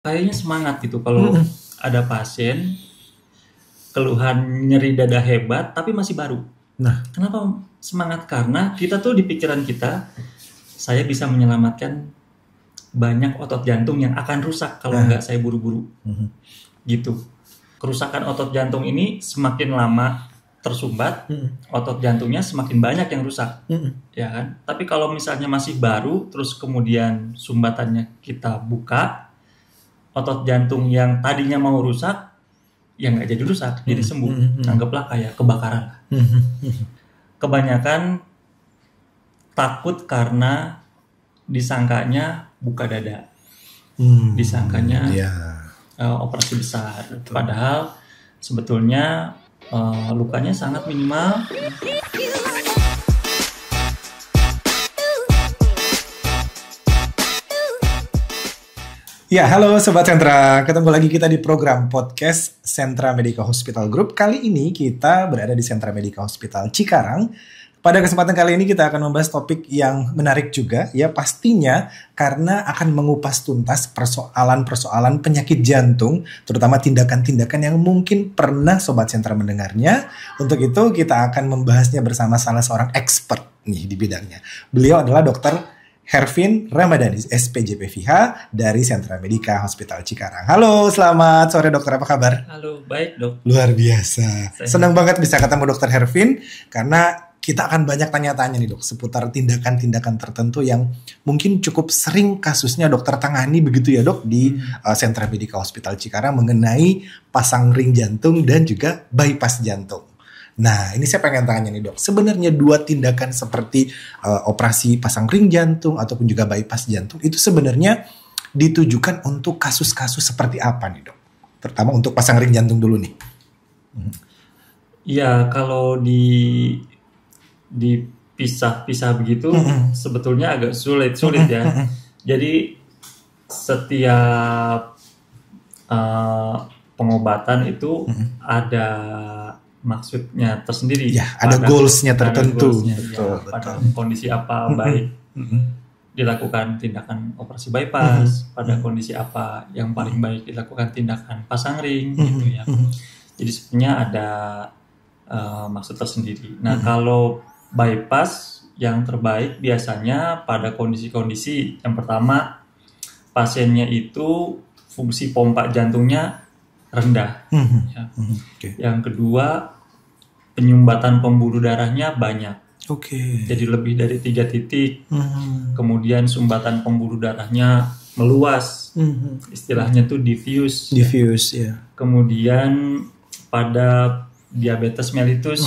kayaknya semangat gitu kalau ada pasien keluhan nyeri dada hebat tapi masih baru. Nah, Kenapa semangat? Karena kita tuh di pikiran kita, saya bisa menyelamatkan banyak otot jantung yang akan rusak kalau nggak saya buru-buru. Gitu. Kerusakan otot jantung ini semakin lama tersumbat, otot jantungnya semakin banyak yang rusak. Ya kan? Tapi kalau misalnya masih baru, terus kemudian sumbatannya kita buka, otot jantung yang tadinya mau rusak, ya nggak jadi rusak, jadi sembuh. Anggaplah kayak kebakaran. Kebanyakan takut karena disangkanya buka dada, disangkanya operasi besar. Padahal sebetulnya lukanya sangat minimal. ya halo Sobat Sentra, ketemu lagi kita di program podcast Sentra Medica Hospital Group. Kali ini kita berada di Sentra Medica Hospital Cikarang. Pada kesempatan kali ini kita akan membahas topik yang menarik juga, ya pastinya karena akan mengupas tuntas persoalan-persoalan penyakit jantung, terutama tindakan-tindakan yang mungkin pernah Sobat Sentra mendengarnya. Untuk itu kita akan membahasnya bersama salah seorang expert nih di bidangnya. Beliau adalah Dr. Hervin Ramadhani, SPJPVH dari Sentra Medica Hospital Cikarang. Halo, selamat sore dokter, apa kabar? Halo, baik dok. Luar biasa. Senang banget bisa ketemu dokter Hervin karena kita akan banyak tanya-tanya nih dok seputar tindakan-tindakan tertentu yang mungkin cukup sering kasusnya dokter tangani begitu ya dok di Sentra Medica Hospital Cikarang mengenai pasang ring jantung dan juga bypass jantung. Nah, ini saya pengen tanya nih dok, sebenarnya dua tindakan seperti operasi pasang ring jantung ataupun juga bypass jantung itu sebenarnya ditujukan untuk kasus-kasus seperti apa nih dok? Terutama untuk pasang ring jantung dulu nih. Ya, kalau dipisah-pisah begitu sebetulnya agak sulit ya. Jadi setiap pengobatan itu ada maksudnya tersendiri. Ya, ada goalsnya tertentu. Betul. Pada kondisi apa baik dilakukan tindakan operasi bypass, pada kondisi apa yang paling baik dilakukan tindakan pasang ring gitu ya. Jadi sebenarnya ada maksud tersendiri. Nah, kalau bypass yang terbaik biasanya pada kondisi-kondisi yang pertama pasiennya itu fungsi pompa jantungnya rendah. Ya. Yang kedua penyumbatan pembuluh darahnya banyak. Jadi lebih dari 3 titik. Kemudian sumbatan pembuluh darahnya meluas. Istilahnya tuh diffuse. Ya. Kemudian pada diabetes mellitus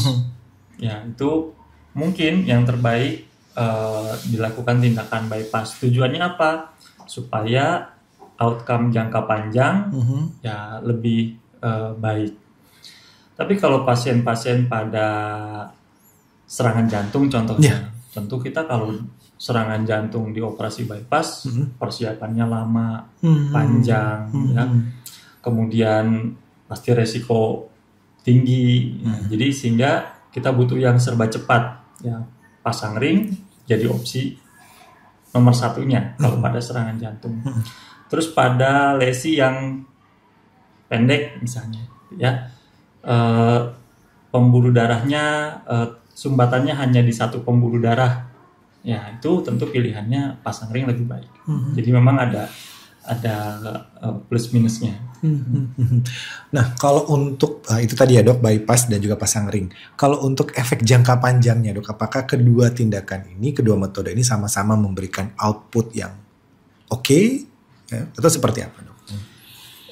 ya itu mungkin yang terbaik dilakukan tindakan bypass. Tujuannya apa? Supaya outcome jangka panjang ya lebih baik. Tapi kalau pasien-pasien pada serangan jantung contohnya, tentu kita kalau serangan jantung di operasi bypass persiapannya lama, panjang, ya. Kemudian pasti resiko tinggi. Jadi sehingga kita butuh yang serba cepat. Ya, pasang ring jadi opsi nomor satunya kalau pada serangan jantung. Terus pada lesi yang pendek misalnya, ya pembuluh darahnya sumbatannya hanya di satu pembuluh darah, ya itu tentu pilihannya pasang ring lebih baik. Jadi memang ada plus minusnya. Nah, kalau untuk itu tadi ya dok, bypass dan juga pasang ring. Kalau untuk efek jangka panjangnya dok, apakah kedua tindakan ini, kedua metode ini sama-sama memberikan output yang oke? Ya, atau seperti apa dok?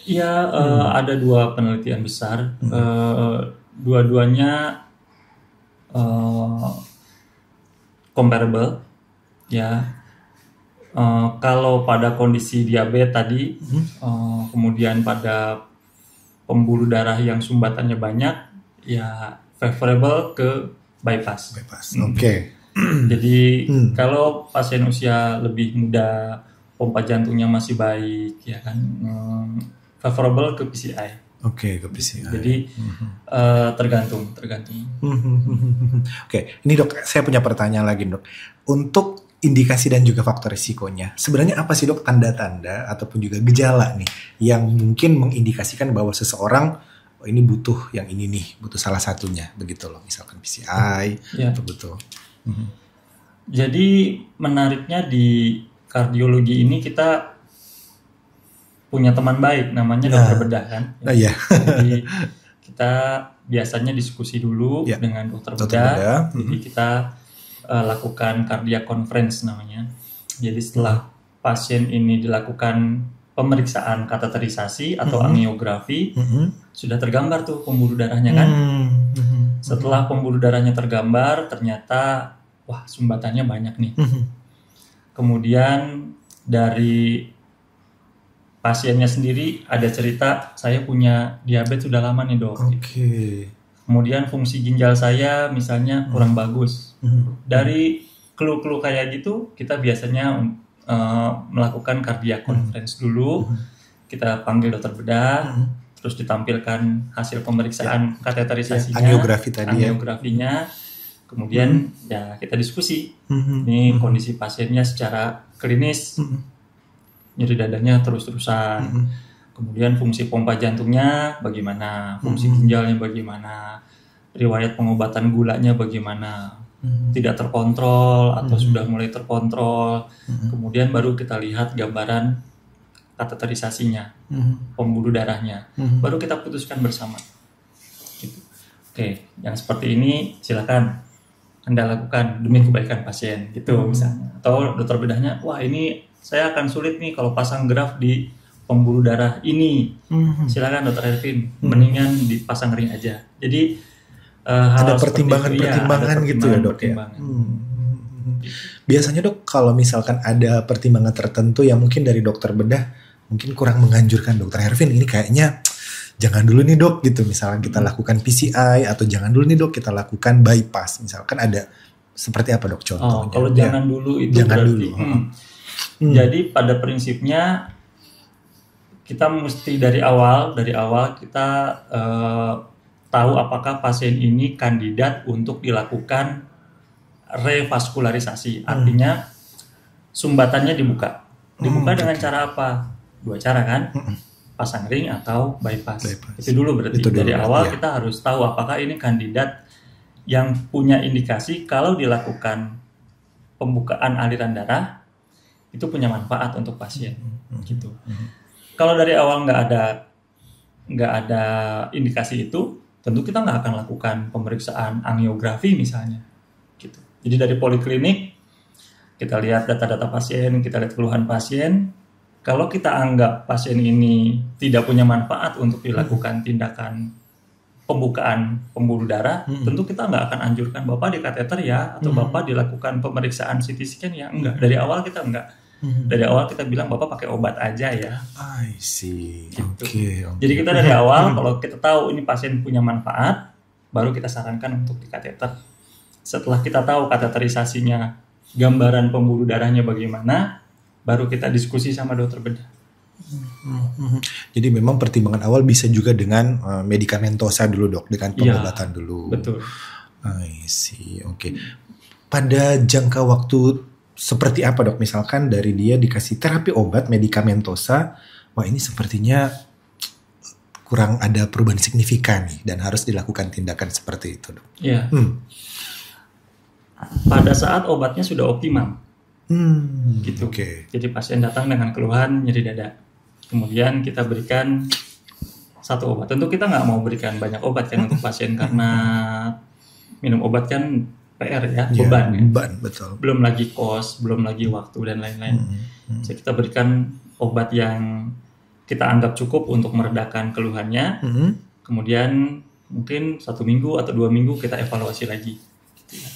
Ya, ada 2 penelitian besar. Dua-duanya comparable. Ya, kalau pada kondisi diabetes tadi, kemudian pada pembuluh darah yang sumbatannya banyak, ya favorable ke bypass. Jadi kalau pasien usia lebih muda, pompa jantungnya masih baik, ya kan, favorable ke PCI. Ke PCI. Jadi tergantung. Ini dok, saya punya pertanyaan lagi dok. Untuk indikasi dan juga faktor risikonya. Sebenarnya apa sih dok tanda-tanda ataupun juga gejala nih yang mungkin mengindikasikan bahwa seseorang ini butuh yang ini nih, butuh salah satunya begitu loh, misalkan PCI atau butuh. Jadi menariknya di kardiologi ini kita punya teman baik namanya dokter bedah kan. Jadi kita biasanya diskusi dulu dengan dokter bedah. Jadi kita lakukan cardiac conference namanya. Jadi setelah pasien ini dilakukan pemeriksaan kateterisasi atau angiografi, sudah tergambar tuh pembuluh darahnya kan. Setelah pembuluh darahnya tergambar, ternyata wah sumbatannya banyak nih. Kemudian dari pasiennya sendiri ada cerita, saya punya diabetes sudah lama nih dok. Kemudian fungsi ginjal saya misalnya kurang bagus. Dari clue-clue kayak gitu, kita biasanya melakukan cardiac conference dulu. Kita panggil dokter bedah, terus ditampilkan hasil pemeriksaan kateterisasinya, angiografinya. Kemudian ya kita diskusi. Ini kondisi pasiennya secara klinis, nyeri dadanya terus-terusan. Kemudian fungsi pompa jantungnya bagaimana, fungsi ginjalnya bagaimana, riwayat pengobatan gulanya bagaimana, tidak terkontrol atau sudah mulai terkontrol. Kemudian baru kita lihat gambaran kateterisasinya, pembuluh darahnya. Baru kita putuskan bersama. Gitu. Oke, yang seperti ini silakan Anda lakukan demi kebaikan pasien, gitu misalnya. Atau dokter bedahnya, wah ini saya akan sulit nih kalau pasang graf di pembuluh darah ini. Silakan dokter Ervin, mendingan dipasang ring aja. Jadi ada pertimbangan-pertimbangan gitu ya dok ya. Biasanya dok kalau misalkan ada pertimbangan tertentu yang mungkin dari dokter bedah mungkin kurang menganjurkan dokter Ervin ini kayaknya jangan dulu nih dok gitu, misalkan kita lakukan PCI atau jangan dulu nih dok kita lakukan bypass, misalkan ada seperti apa dok contohnya? Kalau jangan dulu itu jangan berarti dulu. Jadi pada prinsipnya kita mesti dari awal kita tahu apakah pasien ini kandidat untuk dilakukan revaskularisasi. Artinya sumbatannya dibuka dengan cara apa? 2 cara kan? Pasang ring atau bypass. Itu dulu berarti dari awal kita harus tahu apakah ini kandidat yang punya indikasi kalau dilakukan pembukaan aliran darah itu punya manfaat untuk pasien gitu. Kalau dari awal nggak ada indikasi itu, tentu kita nggak akan lakukan pemeriksaan angiografi misalnya gitu. Jadi dari poliklinik kita lihat data-data pasien, kita lihat keluhan pasien. Kalau kita anggap pasien ini tidak punya manfaat untuk dilakukan tindakan pembukaan pembuluh darah, tentu kita nggak akan anjurkan Bapak di kateter ya, atau Bapak dilakukan pemeriksaan CT scan ya, enggak. Dari awal kita enggak. Dari awal kita bilang Bapak pakai obat aja ya. I see. Gitu. Okay. Jadi kita dari awal kalau kita tahu ini pasien punya manfaat, baru kita sarankan untuk di kateter. Setelah kita tahu kateterisasinya, gambaran pembuluh darahnya bagaimana, baru kita diskusi sama dokter bedah. Jadi memang pertimbangan awal bisa juga dengan medikamentosa dulu dok, dengan pengobatan dulu. Betul. I see, oke. Pada jangka waktu seperti apa dok? Misalkan dari dia dikasih terapi obat medikamentosa, wah ini sepertinya kurang ada perubahan signifikan nih dan harus dilakukan tindakan seperti itu dok. Iya. Pada saat obatnya sudah optimal. Gitu. Jadi pasien datang dengan keluhan nyeri dada. Kemudian kita berikan 1 obat. Tentu kita nggak mau berikan banyak obat kan untuk pasien karena minum obat kan PR ya, beban ya. Beban, betul. Belum lagi kos, belum lagi waktu dan lain-lain. Jadi kita berikan obat yang kita anggap cukup untuk meredakan keluhannya. Kemudian mungkin 1 minggu atau 2 minggu kita evaluasi lagi.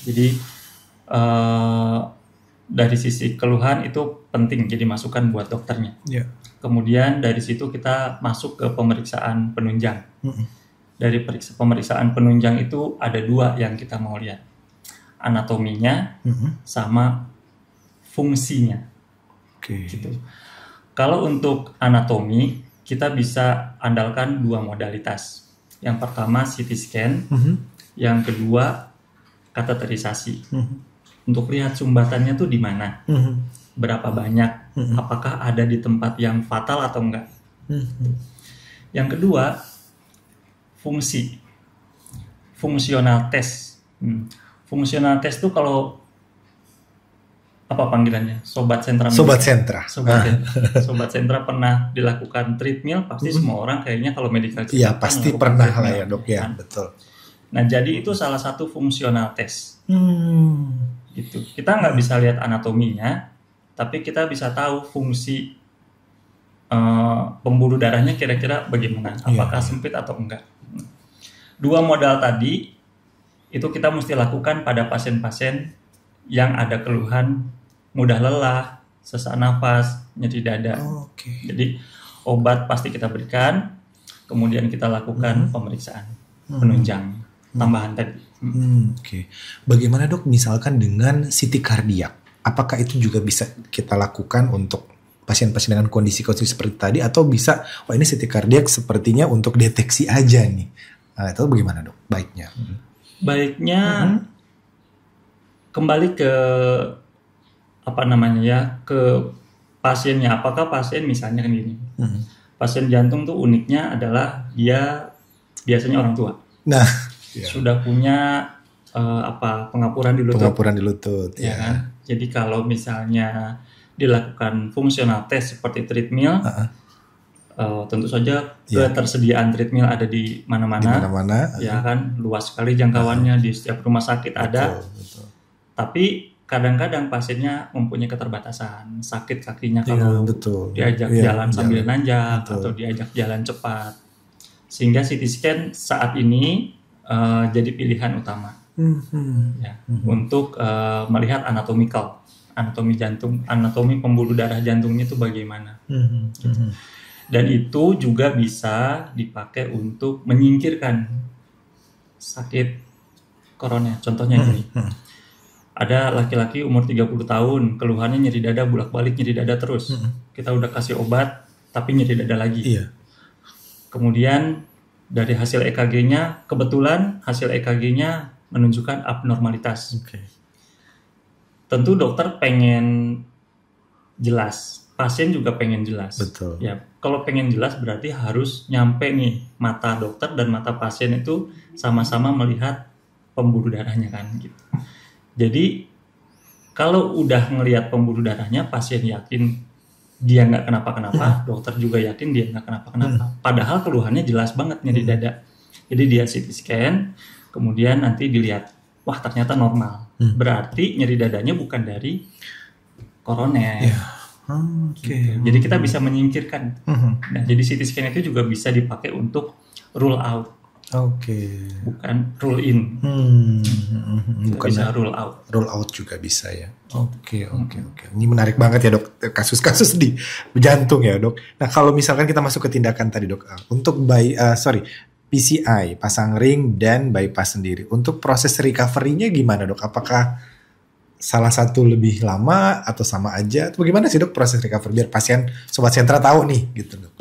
Jadi dari sisi keluhan itu penting jadi masukan buat dokternya. Kemudian dari situ kita masuk ke pemeriksaan penunjang. Dari pemeriksaan penunjang itu ada 2 yang kita mau lihat, anatominya sama fungsinya. Gitu. Kalau untuk anatomi kita bisa andalkan 2 modalitas. Yang pertama CT scan, yang kedua kateterisasi. untuk lihat sumbatannya tuh di mana, berapa banyak, apakah ada di tempat yang fatal atau enggak. Yang kedua, fungsional test. Fungsional test tuh kalau apa panggilannya? Sobat Sentra. Sobat Sentra. Sobat Sentra pernah dilakukan treadmill, pasti semua orang kayaknya kalau medical check-up iya pasti pernah lah ya dok ya, betul. Nah jadi itu salah satu fungsional test. Gitu. Kita nggak bisa lihat anatominya, tapi kita bisa tahu fungsi pembuluh darahnya kira-kira bagaimana, apakah sempit atau enggak. Dua modal tadi itu kita mesti lakukan pada pasien-pasien yang ada keluhan mudah lelah, sesak nafas, nyeri dada. Jadi obat pasti kita berikan, kemudian kita lakukan pemeriksaan penunjang tambahan tadi. Bagaimana dok misalkan dengan CT kardiak? Apakah itu juga bisa kita lakukan untuk pasien-pasien dengan kondisi-kondisi seperti tadi, atau bisa, ini CT kardiak sepertinya untuk deteksi aja nih? Itu bagaimana dok baiknya? Baiknya kembali ke ke pasiennya. Apakah pasien misalnya kan gini, pasien jantung tuh uniknya adalah dia biasanya orang tua. Nah, sudah punya pengapuran di lutut. Pengapuran di lutut, ya kan. Jadi kalau misalnya dilakukan fungsional test seperti treadmill, tentu saja ketersediaan treadmill ada di mana-mana, ya kan, luas sekali jangkauannya, di setiap rumah sakit ada. Betul. Tapi kadang-kadang pasiennya mempunyai keterbatasan, sakit kakinya kalau diajak jalan sambil nanjak atau diajak jalan cepat, sehingga CT scan saat ini jadi pilihan utama untuk melihat anatomi jantung, anatomi pembuluh darah jantungnya itu bagaimana. Dan itu juga bisa dipakai untuk menyingkirkan sakit koroner. Contohnya ini. Ada laki-laki umur 30 tahun, keluhannya nyeri dada, bolak-balik nyeri dada terus. Kita udah kasih obat, tapi nyeri dada lagi. Kemudian dari hasil EKG-nya, kebetulan hasil EKG-nya menunjukkan abnormalitas. Tentu dokter pengen jelas, pasien juga pengen jelas. Betul. Ya, kalau pengen jelas berarti harus nyampe nih mata dokter dan mata pasien itu sama-sama melihat pembuluh darahnya kan gitu. Jadi kalau udah ngelihat pembuluh darahnya, pasien yakin dia nggak kenapa-kenapa, dokter juga yakin dia nggak kenapa-kenapa. Padahal keluhannya jelas banget nyeri dada. Jadi dia CT scan, kemudian nanti dilihat, wah ternyata normal. Berarti nyeri dadanya bukan dari koroner. Gitu. Jadi kita bisa menyingkirkan. Nah, jadi CT scan itu juga bisa dipakai untuk rule out. Bukan rule in. Bukan bisa rule out. Rule out juga bisa ya. Oke. Ini menarik banget ya dok, kasus-kasus di jantung ya dok. Nah kalau misalkan kita masuk ke tindakan tadi dok, untuk PCI, pasang ring dan bypass sendiri, untuk proses recovery-nya gimana dok? Apakah salah satu lebih lama atau sama aja? Atau bagaimana sih dok proses recovery biar pasien Sobat Sentra tahu nih gitu dok?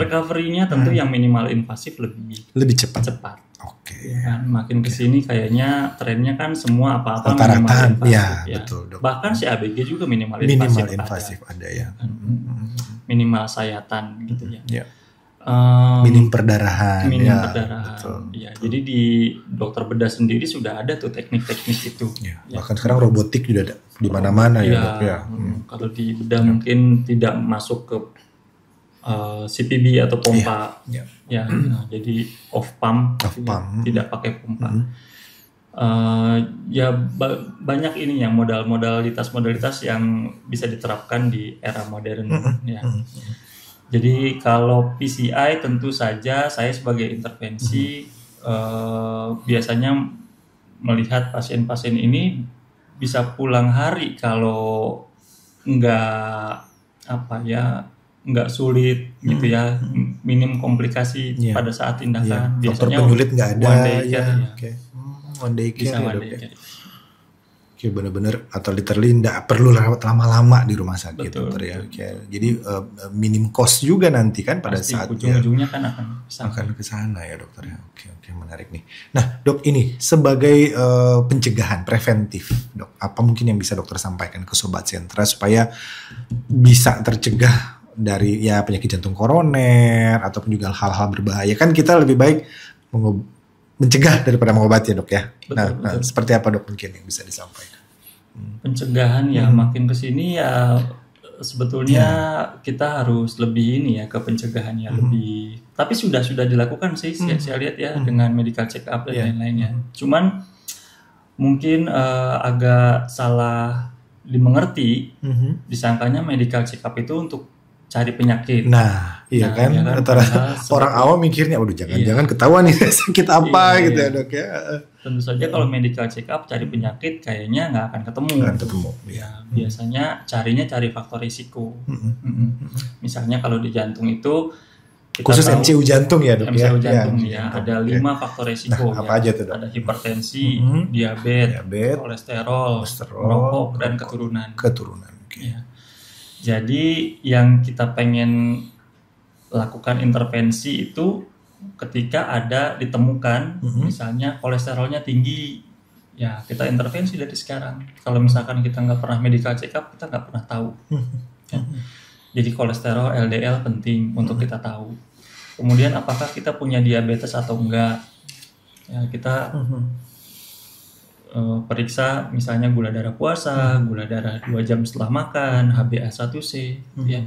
Recovery-nya tentu yang minimal invasif lebih cepat. Ya, makin kesini kayaknya trennya kan semua apa-apa minimal invasif. Ya. Betul, dok. Bahkan si ABG juga minimal invasif ada ya. Minimal sayatan gitu ya. Minim perdarahan. Betul. Ya, jadi di dokter bedah sendiri sudah ada tuh teknik-teknik itu. Ya. Bahkan sekarang robotik juga ada di mana-mana ya dok ya. Kalau di bedah mungkin tidak masuk ke CPB atau pompa, jadi off pump, tidak pakai pompa. Banyak ini yang modalitas yang bisa diterapkan di era modern. Jadi kalau PCI tentu saja saya sebagai intervensi biasanya melihat pasien-pasien ini bisa pulang hari kalau nggak sulit gitu ya, minim komplikasi pada saat tindakan. Biasanya penyulit nggak ada. One day care. One day care. Oke, benar-benar atau literally nggak perlu lama-lama di rumah sakit, Betul, dokter ya. Oke. Jadi minim cost juga nanti kan pada pasti saat ujung-ujungnya kan akan ke sana ya dokter ya. Oke, menarik nih. Nah dok, ini sebagai pencegahan preventif dok, apa mungkin yang bisa dokter sampaikan ke Sobat Sentra supaya bisa tercegah dari ya penyakit jantung koroner ataupun juga hal-hal berbahaya? Kan kita lebih baik mencegah daripada mengobati ya dok ya. Betul. Nah, seperti apa dok mungkin yang bisa disampaikan? Pencegahan ya makin kesini ya sebetulnya kita harus lebih ini ya ke pencegahan ya lebih. Tapi sudah dilakukan sih saya lihat ya dengan medical check up dan lain-lainnya. Cuman mungkin agak salah dimengerti, disangkanya medical check up itu untuk cari penyakit. Nah, iya kan? Ya Orang awam mikirnya, waduh jangan ketahuan nih sakit apa gitu ya dok ya. Tentu saja kalau medical check up cari penyakit kayaknya nggak akan ketemu. Ya, biasanya cari faktor risiko. Misalnya kalau di jantung itu kita khusus tahu, MCU jantung ya dok MCU jantung ya, ada 5 faktor risiko. Nah, apa aja tuh dok? Ada hipertensi, diabetes, kolesterol, merokok, dan keturunan. Ya. Jadi yang kita pengen lakukan intervensi itu ketika ada ditemukan misalnya kolesterolnya tinggi, ya kita intervensi dari sekarang. Kalau misalkan kita nggak pernah medical check up, kita nggak pernah tahu. Ya. Jadi kolesterol LDL penting untuk kita tahu. Kemudian apakah kita punya diabetes atau enggak? Ya kita periksa misalnya gula darah puasa, gula darah 2 jam setelah makan, HbA1c, ya.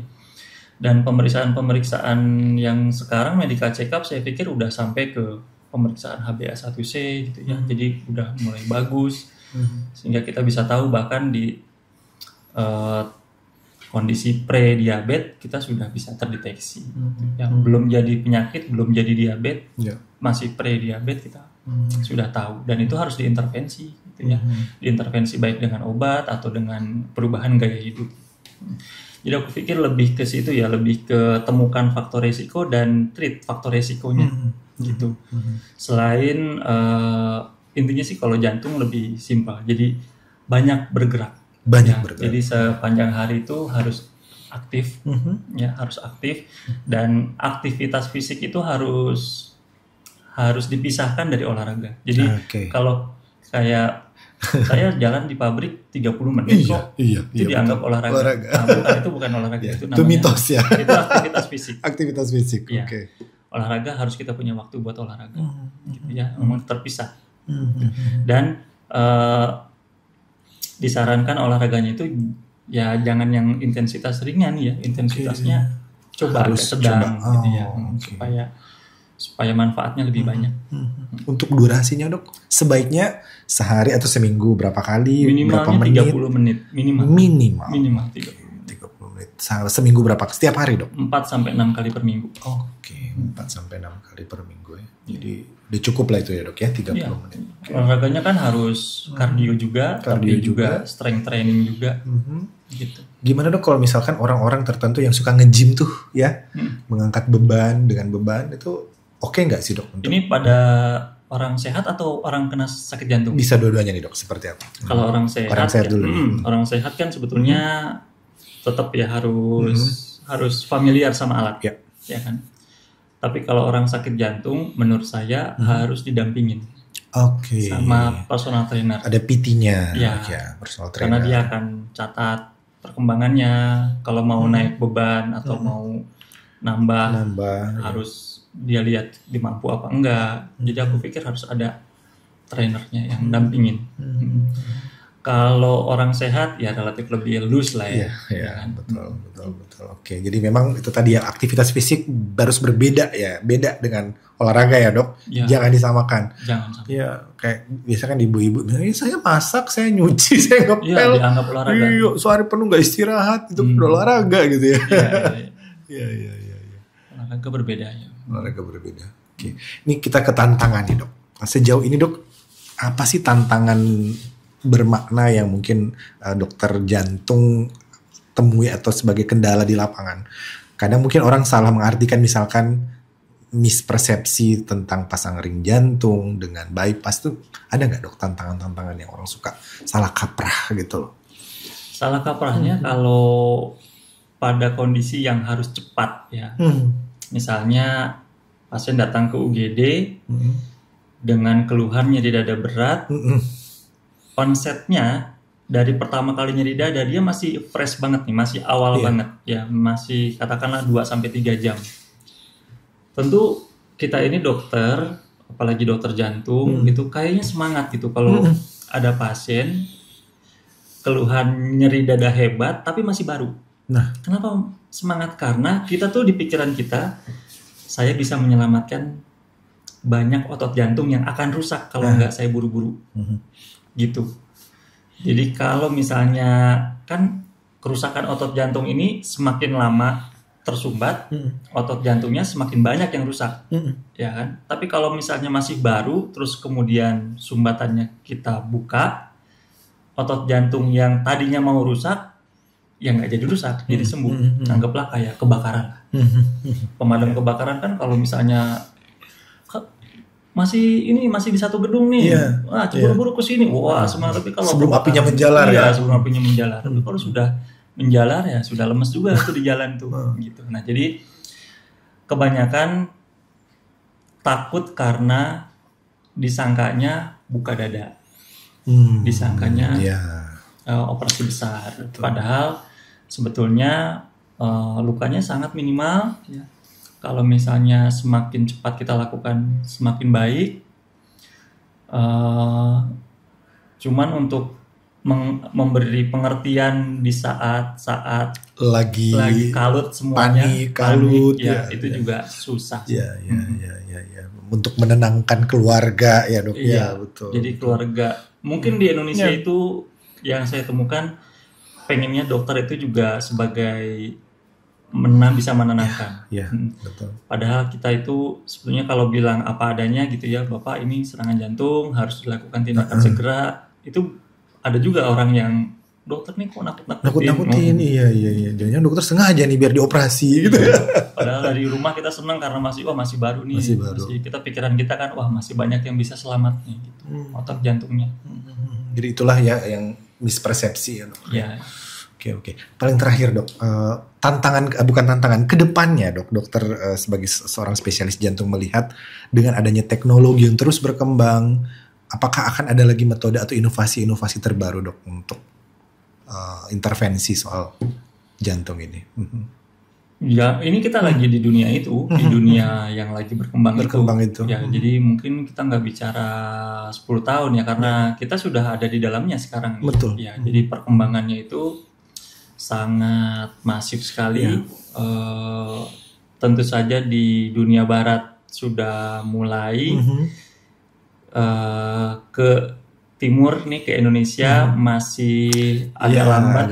Dan pemeriksaan yang sekarang medical check up saya pikir udah sampai ke pemeriksaan HbA1c gitu ya. Jadi udah mulai bagus sehingga kita bisa tahu bahkan di kondisi pre-diabetes kita sudah bisa terdeteksi. Yang belum jadi penyakit, belum jadi diabetes, masih pre-diabetes kita sudah tahu, dan itu harus diintervensi gitu ya. Diintervensi baik dengan obat atau dengan perubahan gaya hidup. Jadi aku pikir lebih ke situ ya, lebih ke temukan faktor resiko dan treat faktor resikonya gitu. Selain intinya sih kalau jantung lebih simpel, jadi banyak bergerak. Jadi sepanjang hari itu harus aktif, ya harus aktif, dan aktivitas fisik itu harus dipisahkan dari olahraga. Jadi kalau kayak saya jalan di pabrik 30 menit itu dianggap olahraga. Nah, itu bukan olahraga, itu namanya. Itu mitos ya. Itu aktivitas fisik. Aktivitas fisik. Ya. Olahraga harus kita punya waktu buat olahraga. Gitu ya, memang terpisah. Dan disarankan olahraganya itu ya jangan yang intensitas ringan ya, intensitasnya coba agak sedang gitu ya, supaya manfaatnya lebih banyak. Untuk durasinya dok, sebaiknya sehari atau seminggu berapa kali? Minimalnya berapa 30 menit minimal 30 menit. Seminggu berapa? Setiap hari dok? 4 sampai 6 kali per minggu. 4 sampai 6 kali per minggu ya. Jadi udah cukup lah itu ya dok ya, 30 menit. Olahraganya kan harus kardio juga, tapi juga strength training juga. Gitu. Gimana dok kalau misalkan orang-orang tertentu yang suka nge-gym tuh ya, mengangkat beban dengan beban itu oke nggak sih dok? Ini pada orang sehat atau orang kena sakit jantung? Bisa dua-duanya nih dok, seperti apa? Kalau orang sehat dulu. Orang sehat kan sebetulnya tetap ya harus familiar sama alat, ya kan. Tapi kalau orang sakit jantung, menurut saya harus didampingin. Sama personal trainer. Ada PT-nya, ya, personal trainer. Karena dia akan catat perkembangannya. Kalau mau naik beban atau mau nambah harus dia lihat dia mampu apa enggak. Jadi aku pikir harus ada trainernya yang dampingin. Kalau orang sehat ya relatif lebih loose lah ya. Iya, betul. Oke, jadi memang itu tadi ya, aktivitas fisik harus berbeda ya, beda dengan olahraga ya dok. Ya. Jangan disamakan. Jangan sama. Ya kayak biasanya kan ibu-ibu, saya masak, saya nyuci, saya ngepel. Iya, dianggap olahraga. Iya, sehari penuh nggak istirahat itu olahraga gitu ya. Iya. Olahraga berbeda ya. Olahraga berbeda. Oke, ini kita ke tantangan nih dok. Sejauh ini dok, apa sih tantangan bermakna yang mungkin dokter jantung temui atau sebagai kendala di lapangan? Kadang mungkin orang salah mengartikan, misalkan mispersepsi tentang pasang ring jantung dengan bypass tuh ada nggak dok tantangan-tantangan yang orang suka salah kaprah gitu loh? Salah kaprahnya kalau pada kondisi yang harus cepat ya. Misalnya pasien datang ke UGD dengan keluhan nyeri dada berat, onsetnya dari pertama kali nyeri dada dia masih fresh banget nih, masih awal banget ya, masih katakanlah 2-3 jam. Tentu kita ini dokter, apalagi dokter jantung gitu kayaknya semangat gitu kalau ada pasien keluhan nyeri dada hebat tapi masih baru. Nah, kenapa semangat? Karena kita tuh di pikiran kita, saya bisa menyelamatkan banyak otot jantung yang akan rusak kalau nggak saya buru-buru, gitu. Jadi kalau misalnya kan kerusakan otot jantung ini semakin lama tersumbat, otot jantungnya semakin banyak yang rusak, ya kan? Tapi kalau misalnya masih baru, terus kemudian sumbatannya kita buka, otot jantung yang tadinya mau rusak, ya nggak jadi rusak, jadi sembuh. Anggaplah kayak kebakaran. Pemadam kebakaran kan kalau misalnya masih di satu gedung nih, buru-buru ke sini, semangat. Tapi kalau sebelum apinya menjalar sebelum apinya menjalar. Tapi kalau sudah menjalar ya sudah lemes juga tuh di jalan tuh, gitu. Nah jadi kebanyakan takut karena disangkanya buka dada. Disangkanya operasi besar. Betul. Padahal sebetulnya lukanya sangat minimal. Kalau misalnya semakin cepat kita lakukan semakin baik. Cuman untuk memberi pengertian di saat lagi kalut semuanya, panik, itu juga susah. Ya. Untuk menenangkan keluarga ya dok. Iya, betul. Jadi keluarga mungkin di Indonesia itu yang saya temukan pengennya dokter itu juga sebagai bisa menenangkan. Betul. Padahal kita itu sebetulnya kalau bilang apa adanya gitu ya, Bapak ini serangan jantung harus dilakukan tindakan segera. Itu ada juga orang yang dokter nih kok nakut-nakutin. Iya. Jangan dokter sengaja nih biar dioperasi gitu. Padahal dari rumah kita senang karena masih baru nih. Masih kita pikiran kita kan masih banyak yang bisa selamat nih gitu. Otot jantungnya. Jadi itulah ya yang mispersepsi ya dok. Iya. Oke. Paling terakhir dok, bukan tantangan, kedepannya dokter sebagai seorang spesialis jantung melihat dengan adanya teknologi yang terus berkembang, apakah akan ada lagi metode atau inovasi-inovasi terbaru dok untuk intervensi soal jantung ini? Ya, ini kita lagi di dunia itu, di dunia yang lagi berkembang itu. Ya, jadi mungkin kita nggak bicara 10 tahun ya, karena kita sudah ada di dalamnya sekarang. Betul. Ya, jadi perkembangannya itu sangat masif sekali. Tentu saja di dunia barat sudah mulai, ke timur nih, ke Indonesia masih agak lambat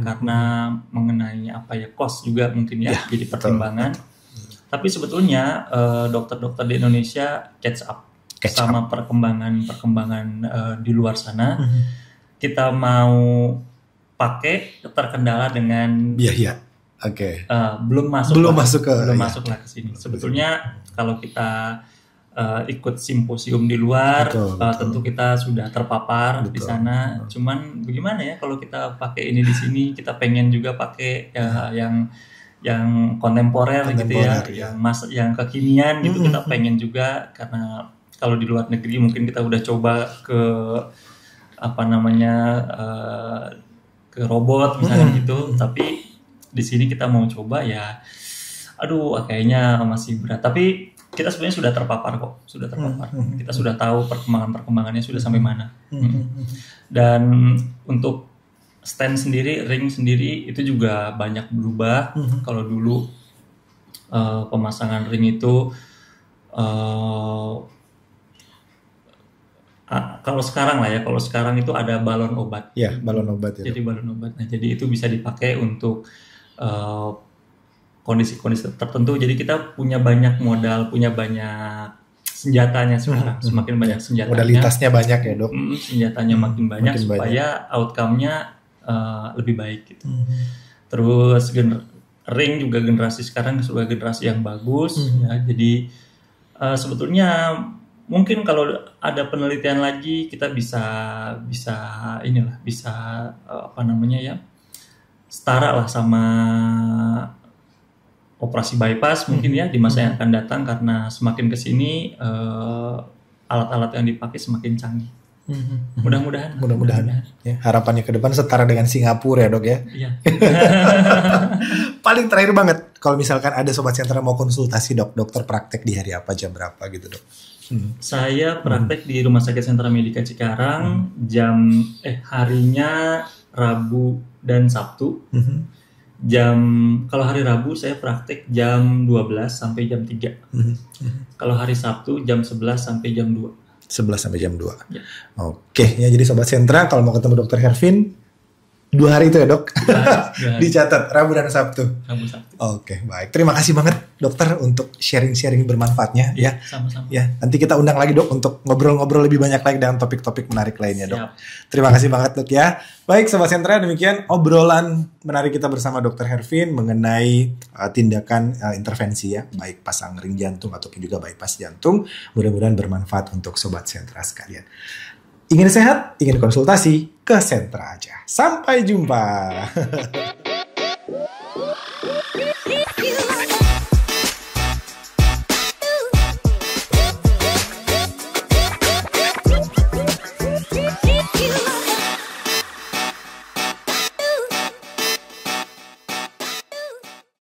karena mengenai cost juga mungkin jadi pertimbangan. Tapi sebetulnya dokter-dokter di Indonesia catch up sama perkembangan di luar sana. Kita mau pakai terkendala dengan biaya. belum masuk lah ke sini. Sebetulnya kalau kita ikut simposium di luar, tentu kita sudah terpapar di sana. Cuman bagaimana ya kalau kita pakai ini di sini, kita pengen juga pakai yang kontemporer gitu ya, yang kekinian gitu. Kita pengen juga, karena kalau di luar negeri mungkin kita udah coba ke ke robot misalnya gitu, tapi di sini kita mau coba ya, kayaknya masih berat. Tapi kita sebenarnya sudah terpapar kok, kita sudah tahu perkembangannya sudah sampai mana. Dan untuk stand sendiri, ring sendiri itu juga banyak berubah. Kalau dulu pemasangan ring itu kalau sekarang itu ada balon obat. Balon obat ya. Jadi balon obat. Nah, jadi itu bisa dipakai untuk kondisi-kondisi tertentu. Jadi kita punya banyak modal, punya banyak senjatanya sekarang. Semakin banyak senjatanya. Modalitasnya banyak ya dok. Senjatanya makin banyak supaya outcome-nya lebih baik gitu. Terus ring juga generasi sekarang sudah generasi yang bagus ya. Jadi sebetulnya mungkin kalau ada penelitian lagi kita bisa setara lah sama operasi bypass mungkin ya di masa yang akan datang, karena semakin kesini alat-alat yang dipakai semakin canggih. Mudah-mudahan. Ya, harapannya ke depan setara dengan Singapura ya dok ya. Iya. Paling terakhir banget, kalau misalkan ada Sobat Sentra mau konsultasi dokter praktek di hari apa, jam berapa gitu dok? Saya praktek di Rumah Sakit Sentra Medika Cikarang harinya Rabu dan Sabtu. Kalau hari Rabu saya praktek jam 12 sampai jam 3. Kalau hari Sabtu jam 11 sampai jam 2. 11 sampai jam 2. Ya. Oke, ya jadi Sobat Sentra kalau mau ketemu Dokter Hervin 2 hari itu ya dok? 2 hari. Dicatat, Rabu dan Sabtu. Rabu Sabtu. Oke, baik. Terima kasih banget dokter untuk sharing-sharing bermanfaatnya ya. Sama-sama. Ya, nanti kita undang lagi dok untuk ngobrol-ngobrol lebih banyak lagi dengan topik-topik menarik lainnya dok. Siap. Terima kasih banget dok ya. Baik Sobat Sentra, demikian obrolan menarik kita bersama Dokter Hervin mengenai tindakan intervensi ya, baik pasang ring jantung ataupun juga bypass jantung. Mudah-mudahan bermanfaat untuk Sobat Sentra sekalian. Ingin sehat, ingin konsultasi, ke Sentra aja. Sampai jumpa.